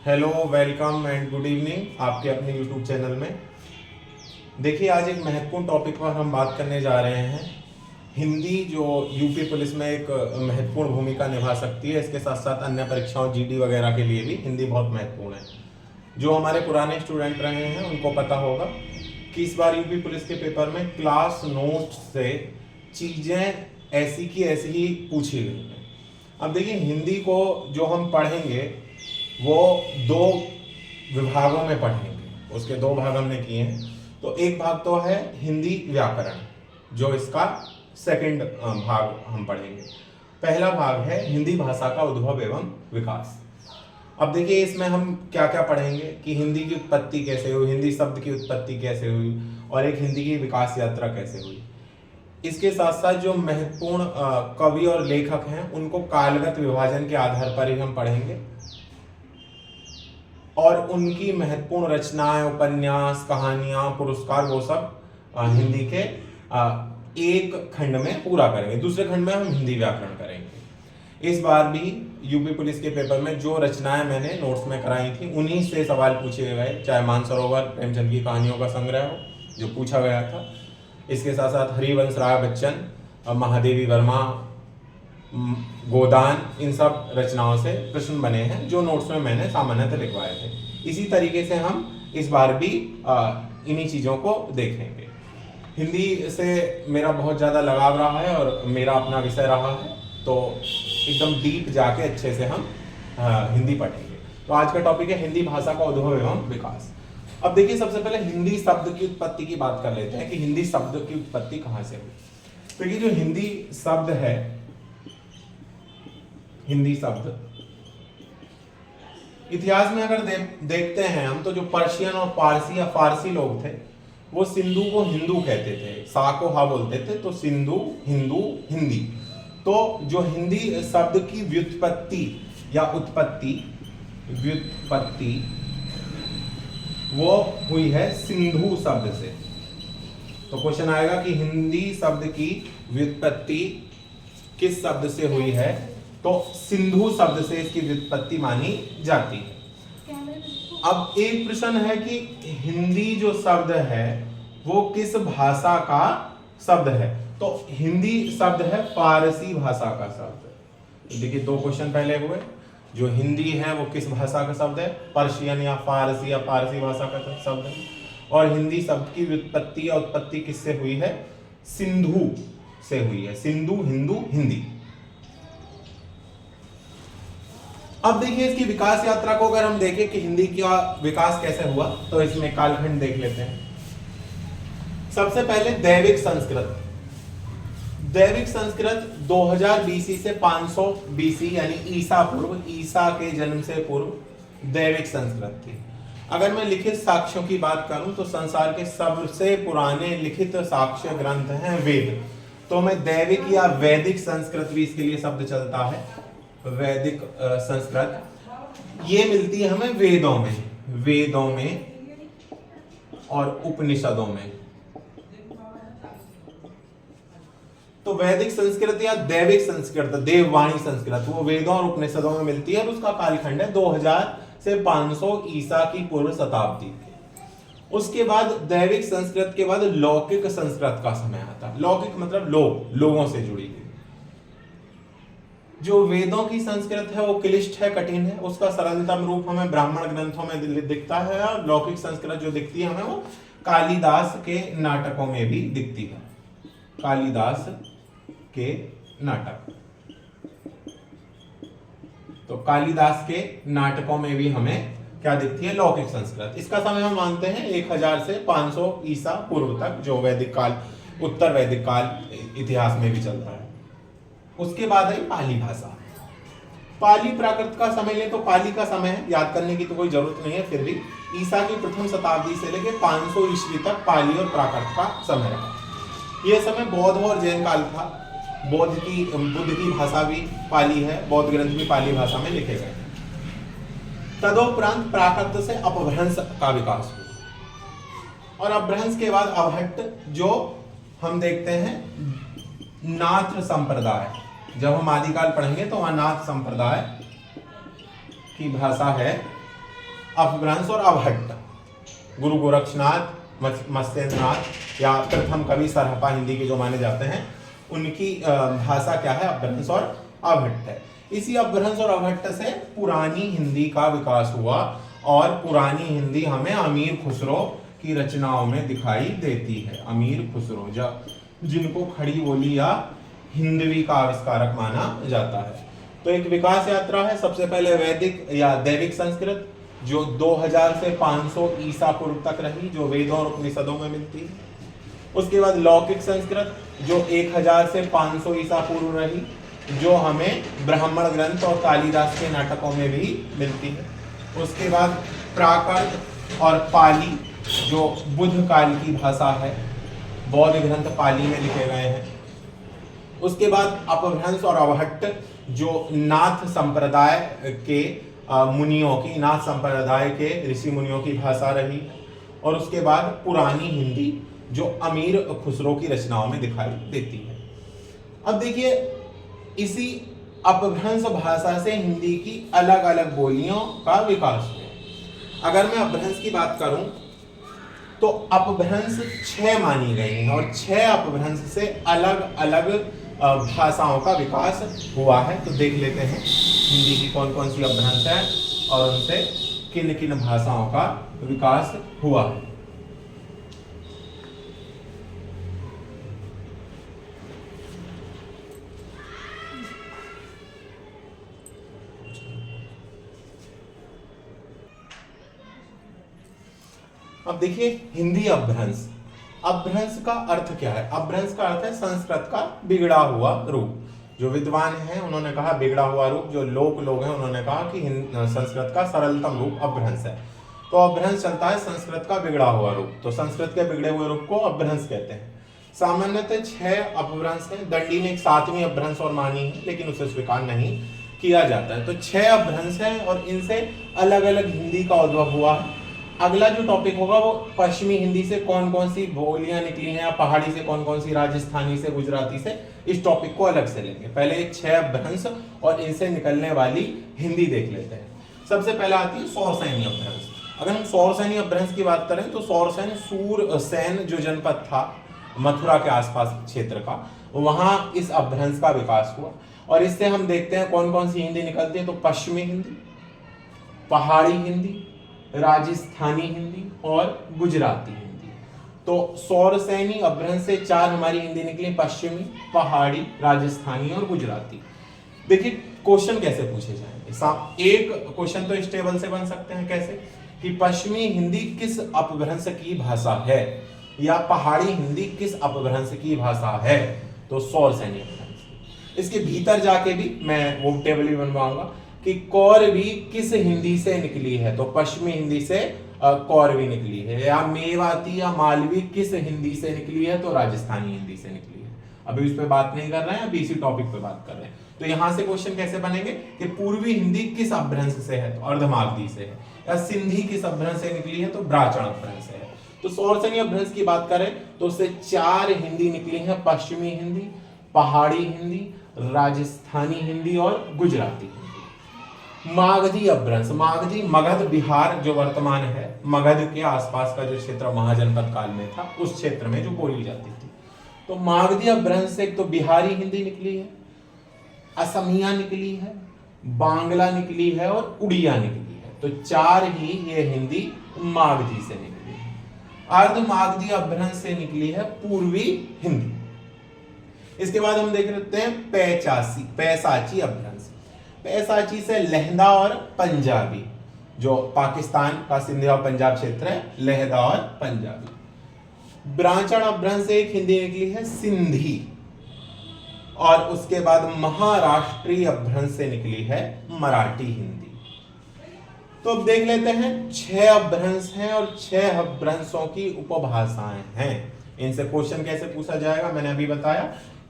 Hello, welcome and good evening आपके अपने YouTube channel में। देखिए, आज एक महत्वपूर्ण टॉपिक पर हम बात करने जा रहे हैं। हिंदी जो यूपी पुलिस में एक महत्वपूर्ण भूमिका निभा सकती है, इसके साथ साथ अन्य परीक्षाओं जीडी वगैरह के लिए भी हिंदी बहुत महत्वपूर्ण है। जो हमारे पुराने स्टूडेंट रहे हैं उनको पता होगा कि इस बार यूपी पुलिस के पेपर में क्लास नोट्स से चीज़ें ऐसी की ऐसी ही पूछी गई हैं। अब देखिए, हिंदी को जो हम पढ़ेंगे वो दो विभागों में पढ़ेंगे। उसके दो भाग हमने किए हैं। तो एक भाग तो है हिंदी व्याकरण, जो इसका सेकंड भाग हम पढ़ेंगे। पहला भाग है हिंदी भाषा का उद्भव एवं विकास। अब देखिए, इसमें हम क्या क्या पढ़ेंगे कि हिंदी की उत्पत्ति कैसे हुई, हिंदी शब्द की उत्पत्ति कैसे हुई, और एक हिंदी की विकास यात्रा कैसे हुई। इसके साथ साथ जो महत्वपूर्ण कवि और लेखक हैं उनको कालगत विभाजन के आधार पर ही हम पढ़ेंगे, और उनकी महत्वपूर्ण रचनाएं, उपन्यास, कहानियां, पुरस्कार, वो सब हिंदी के एक खंड में पूरा करेंगे। दूसरे खंड में हम हिंदी व्याकरण करेंगे। इस बार भी यूपी पुलिस के पेपर में जो रचनाएं मैंने नोट्स में कराई थी उन्हीं से सवाल पूछे गए, चाहे मानसरोवर प्रेमचंद की कहानियों का संग्रह हो जो पूछा गया था। इसके साथ साथ हरिवंश राय बच्चन, महादेवी वर्मा, गोदान, इन सब रचनाओं से प्रश्न बने हैं जो नोट्स में मैंने सामान्यतः लिखवाए थे। इसी तरीके से हम इस बार भी इन्हीं चीज़ों को देखेंगे। हिंदी से मेरा बहुत ज़्यादा लगाव रहा है और मेरा अपना विषय रहा है, तो एकदम डीप जाके अच्छे से हम हिंदी पढ़ेंगे। तो आज का टॉपिक है हिंदी भाषा का उद्भव एवं विकास। अब देखिए, सबसे पहले हिंदी शब्द की उत्पत्ति की बात कर लेते हैं कि हिंदी शब्द की उत्पत्ति कहाँ से हुई। तो ये जो हिंदी शब्द है, हिंदी शब्द इतिहास में अगर देखते हैं हम, तो जो पर्शियन और पारसी या फारसी लोग थे वो सिंधु को हिंदू कहते थे, सा को हा बोलते थे, तो सिंधु, हिंदू, हिंदी। तो जो हिंदी शब्द की व्युत्पत्ति या उत्पत्ति, व्युत्पत्ति वो हुई है सिंधु शब्द से। तो क्वेश्चन आएगा कि हिंदी शब्द की व्युत्पत्ति किस शब्द से हुई है, तो सिंधु शब्द से इसकी व्युत्पत्ति मानी जाती है। अब एक प्रश्न है कि हिंदी जो शब्द है वो किस भाषा का शब्द है, तो हिंदी शब्द है फारसी भाषा का शब्द। देखिए, दो क्वेश्चन पहले हुए। जो हिंदी है वो किस भाषा का शब्द है, पर्शियन या फारसी भाषा का शब्द है। और हिंदी शब्द की व्युत्पत्ति या उत्पत्ति किससे हुई है, सिंधु से हुई है। सिंधु, हिंदू, हिंदी। अब देखिए, इसकी विकास यात्रा को अगर हम देखें कि हिंदी का विकास कैसे हुआ, तो इसमें कालखंड देख लेते हैं। सबसे पहले दैविक संस्कृत। दैविक संस्कृत 2000 बीसी से 500 बीसी यानी ईसा पूर्व, ईसा के जन्म से पूर्व दैविक संस्कृत थी। अगर मैं लिखित साक्ष्यों की बात करूं तो संसार के सबसे पुराने लिखित साक्ष्य ग्रंथ हैं वेद। तो मैं दैविक या वैदिक संस्कृत भी इसके लिए शब्द चलता है, वैदिक संस्कृत। ये मिलती है हमें वेदों में और उपनिषदों में। तो वैदिक संस्कृत या दैविक संस्कृत, देववाणी संस्कृत, वो वेदों और उपनिषदों में मिलती है और उसका कालखंड है 2000 से 500 ईसा की पूर्व शताब्दी। उसके बाद दैविक संस्कृत के बाद लौकिक संस्कृत का समय आता है। लौकिक मतलब लोगों से जुड़ी हुई। जो वेदों की संस्कृत है वो क्लिष्ट है, कठिन है, उसका सरलतम रूप हमें ब्राह्मण ग्रंथों में दिखता है। और लौकिक संस्कृत जो दिखती है हमें वो कालिदास के नाटकों में भी दिखती है। कालिदास के नाटक, तो कालिदास के नाटकों में भी हमें क्या दिखती है, लौकिक संस्कृत। इसका समय हम मानते हैं 1000 से 500 ईसा पूर्व तक, जो वैदिक काल, उत्तर वैदिक काल इतिहास में भी चलता है। उसके बाद है पाली भाषा। पाली प्राकृत का समय ले तो पाली का समय है, याद करने की तो कोई जरूरत नहीं है, फिर भी ईसा की प्रथम शताब्दी से लेकर 500 ईस्वी तक पाली और प्राकृत का समय रहा। यह समय बौद्ध और जैन काल था। बुद्ध की भाषा भी पाली है, बौद्ध ग्रंथ भी पाली भाषा में लिखे गए। तदोपरांत प्राकृत से अपभ्रंश का विकास हुआ, और अपभ्रंश के बाद अवहट्ट, जो हम देखते हैं नाथ संप्रदाय। जब हम आदिकाल पढ़ेंगे तो वहां नाथ संप्रदाय की भाषा है अपभ्रंश और अवहट्ट। गुरु गोरक्षनाथ, मत्स्येंद्रनाथ या प्रथम कवि सरहपा हिंदी के जो माने जाते हैं, उनकी भाषा क्या है? अपभ्रंश और अवहट्ट है। इसी अपभ्रंश और अवहट्ट से पुरानी हिंदी का विकास हुआ और पुरानी हिंदी हमें अमीर खुसरो की रचनाओं में दिखाई देती है। अमीर खुसरो जिनको खड़ी बोली या हिंदवी का आविष्कारक माना जाता है। तो एक विकास यात्रा है। सबसे पहले वैदिक या दैविक संस्कृत जो 2000 से 500 ईसा पूर्व तक रही, जो वेदों और उपनिषदों में मिलती है। उसके बाद लौकिक संस्कृत जो 1000 से 500 ईसा पूर्व रही, जो हमें ब्राह्मण ग्रंथ और कालिदास के नाटकों में भी मिलती है। उसके बाद प्राकृत और पाली जो बुद्ध काल की भाषा है, बौद्ध ग्रंथ पाली में लिखे गए हैं। उसके बाद अपभ्रंश और अवहट्ट जो नाथ संप्रदाय के मुनियों की, नाथ संप्रदाय के ऋषि मुनियों की भाषा रही। और उसके बाद पुरानी हिंदी जो अमीर खुसरो की रचनाओं में दिखाई देती है। अब देखिए, इसी अपभ्रंश भाषा से हिंदी की अलग अलग बोलियों का विकास हुआ। अगर मैं अपभ्रंश की बात करूं तो अपभ्रंश 6 मानी गई हैं और 6 अपभ्रंश से अलग अलग भाषाओं का विकास हुआ है। तो देख लेते हैं हिंदी की कौन कौन सी अपभ्रंश है और उनसे किन किन भाषाओं का विकास हुआ है। अब देखिए, हिंदी अपभ्रंश। अपभ्रंश का अर्थ क्या है? अपभ्रंश का अर्थ है संस्कृत का बिगड़ा हुआ रूप। जो विद्वान हैं उन्होंने कहा बिगड़ा हुआ रूप, जो लोग हैं उन्होंने कहा कि संस्कृत का सरलतम रूप अपभ्रंश है। तो अपभ्रंश चलता है संस्कृत का बिगड़ा हुआ रूप, तो संस्कृत के बिगड़े हुए रूप को अपभ्रंश कहते हैं। सामान्यतः 6 अपभ्रंश है। दंडी ने एक 7वीं अपभ्रंश और मानी है, लेकिन उसे स्वीकार नहीं किया जाता है। तो 6 अपभ्रंश है और इनसे अलग अलग हिंदी का उद्भव हुआ है। अगला जो टॉपिक होगा वो पश्चिमी हिंदी से कौन कौन सी बोलियां निकली हैं, या पहाड़ी से कौन कौन सी, राजस्थानी से, गुजराती से, इस टॉपिक को अलग से लेंगे। पहले 6 अपभ्रंश और इनसे निकलने वाली हिंदी देख लेते हैं। सबसे पहले आती है सौरसैनी अपभ्रंश। अगर हम सौरसैनी अपभ्रंश की बात करें तो सौरसैन सूरसैन जो जनपद था मथुरा के आसपास क्षेत्र का, वहां इस अपभ्रंश का विकास हुआ। और इससे हम देखते हैं कौन कौन सी हिंदी निकलती है। तो पश्चिमी हिंदी, पहाड़ी हिंदी, राजस्थानी हिंदी और गुजराती हिंदी। तो सौरसैनी अपभ्रंश से 4 हमारी हिंदी निकली, पश्चिमी, पहाड़ी, राजस्थानी और गुजराती। देखिए क्वेश्चन कैसे पूछे जाएंगे। एक क्वेश्चन तो इस टेबल से बन सकते हैं, कैसे कि पश्चिमी हिंदी किस अपभ्रंश की भाषा है, या पहाड़ी हिंदी किस अपभ्रंश की भाषा है। तो सौरसैनी अपभ्रंश। इसके भीतर जाके भी मैं वो टेबल भी बनवाऊंगा कि कौरवी किस हिंदी से निकली है। तो पश्चिमी हिंदी से कौरवी निकली है। या मेवाती या मालवी किस हिंदी से निकली है। तो राजस्थानी हिंदी से निकली है। अभी उस पर बात नहीं कर रहे हैं, अभी इसी टॉपिक पे बात कर रहे हैं। तो यहां से क्वेश्चन कैसे बनेंगे कि पूर्वी हिंदी किस अपभ्रंश से है। तो अर्धमागधी से है। या सिंधी किस अपभ्रंश से निकली है। तो ब्राह्मण अपभ्रंश से है। तो सौरसैनी अपभ्रंश की बात करें तो उससे 4 हिंदी निकली है, पश्चिमी हिंदी, पहाड़ी हिंदी, राजस्थानी हिंदी और गुजराती हिंदी। मागधी अपभ्रंश, मागधी मगध बिहार जो वर्तमान है, मगध के आसपास का जो क्षेत्र महाजनपद काल में था, उस क्षेत्र में जो बोली जाती थी। तो मागधी अपभ्रंश से एक तो बिहारी हिंदी निकली है, असमिया निकली है, बांग्ला निकली है और उड़िया निकली है। तो 4 ही ये हिंदी मागधी से निकली है। अर्ध मागधी अपभ्रंश से निकली है पूर्वी हिंदी। इसके बाद हम देख लेते हैं पैसाची अपभ्रंश। पैसाची से लहंदा और पंजाबी, जो पाकिस्तान का सिंध और पंजाब क्षेत्र है, लहंदा और पंजाबी। ब्राह्मण अपभ्रंश से एक हिंदी निकली है सिंधी। और उसके बाद महाराष्ट्रीय अपभ्रंश से निकली है मराठी हिंदी। तो अब देख लेते हैं 6 अपभ्रंश हैं और 6 अपभ्रंशों की उपभाषाएं हैं। इनसे क्वेश्चन कैसे पूछा जाएगा, मैंने अभी बताया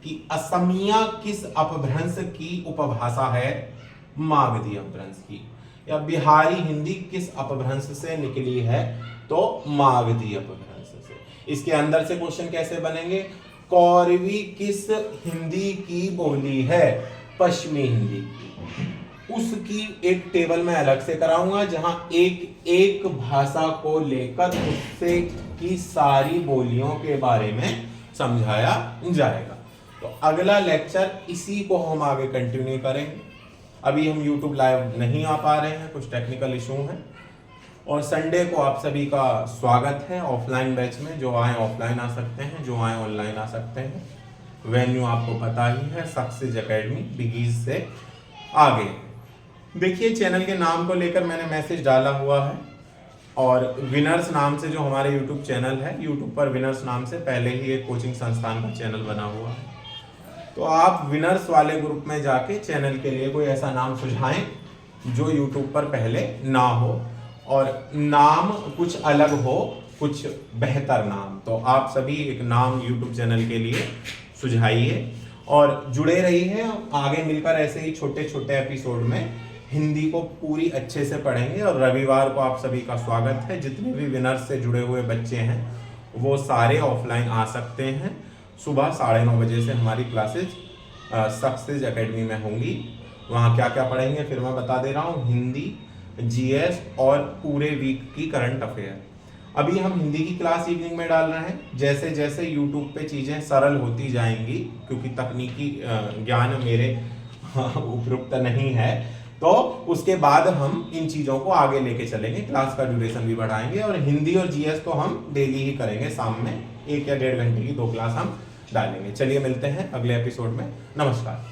कि असमिया किस अपभ्रंश की उपभाषा है, मागधी अपभ्रंश की। या बिहारी हिंदी किस अपभ्रंश से निकली है, तो मागधी अपभ्रंश से। इसके अंदर से क्वेश्चन कैसे बनेंगे, कौरवी किस हिंदी की बोली है, पश्चिमी हिंदी की। उसकी एक टेबल में अलग से कराऊंगा, जहां एक एक भाषा को लेकर उससे की सारी बोलियों के बारे में समझाया जाएगा। तो अगला लेक्चर इसी को हम आगे कंटिन्यू करेंगे। अभी हम YouTube लाइव नहीं आ पा रहे हैं, कुछ टेक्निकल इशू है। और संडे को आप सभी का स्वागत है ऑफलाइन बैच में। जो आए ऑफलाइन आ सकते हैं, जो आए ऑनलाइन आ सकते हैं। वेन्यू आपको पता ही है, सक्सेस एकेडमी बिगीज से आगे। देखिए, चैनल के नाम को लेकर मैंने मैसेज डाला हुआ है, और विनर्स नाम से जो हमारे यूट्यूब चैनल है, यूट्यूब पर विनर्स नाम से पहले ही एक कोचिंग संस्थान का चैनल बना हुआ है। तो आप विनर्स वाले ग्रुप में जाके चैनल के लिए कोई ऐसा नाम सुझाएं जो यूट्यूब पर पहले ना हो, और नाम कुछ अलग हो, कुछ बेहतर नाम। तो आप सभी एक नाम यूट्यूब चैनल के लिए सुझाइए और जुड़े रहिए। आगे मिलकर ऐसे ही छोटे छोटे एपिसोड में हिंदी को पूरी अच्छे से पढ़ेंगे। और रविवार को आप सभी का स्वागत है। जितने भी विनर्स से जुड़े हुए बच्चे हैं वो सारे ऑफलाइन आ सकते हैं। सुबह 9:30 बजे से हमारी क्लासेज सक्सेस एकेडमी में होंगी। वहाँ क्या क्या पढ़ेंगे फिर मैं बता दे रहा हूँ। हिंदी, जीएस और पूरे वीक की करंट अफेयर। अभी हम हिंदी की क्लास इवनिंग में डाल रहे हैं। जैसे जैसे यूट्यूब पे चीज़ें सरल होती जाएंगी, क्योंकि तकनीकी ज्ञान मेरे उपयुक्त नहीं है, तो उसके बाद हम इन चीज़ों को आगे लेके चलेंगे। क्लास का ड्यूरेशन भी बढ़ाएंगे। और हिंदी और जीएस तो हम डेली ही करेंगे, शाम में 1 या 1.5 घंटे की 2 क्लास हम डालेंगे। चलिए मिलते हैं अगले एपिसोड में। नमस्कार।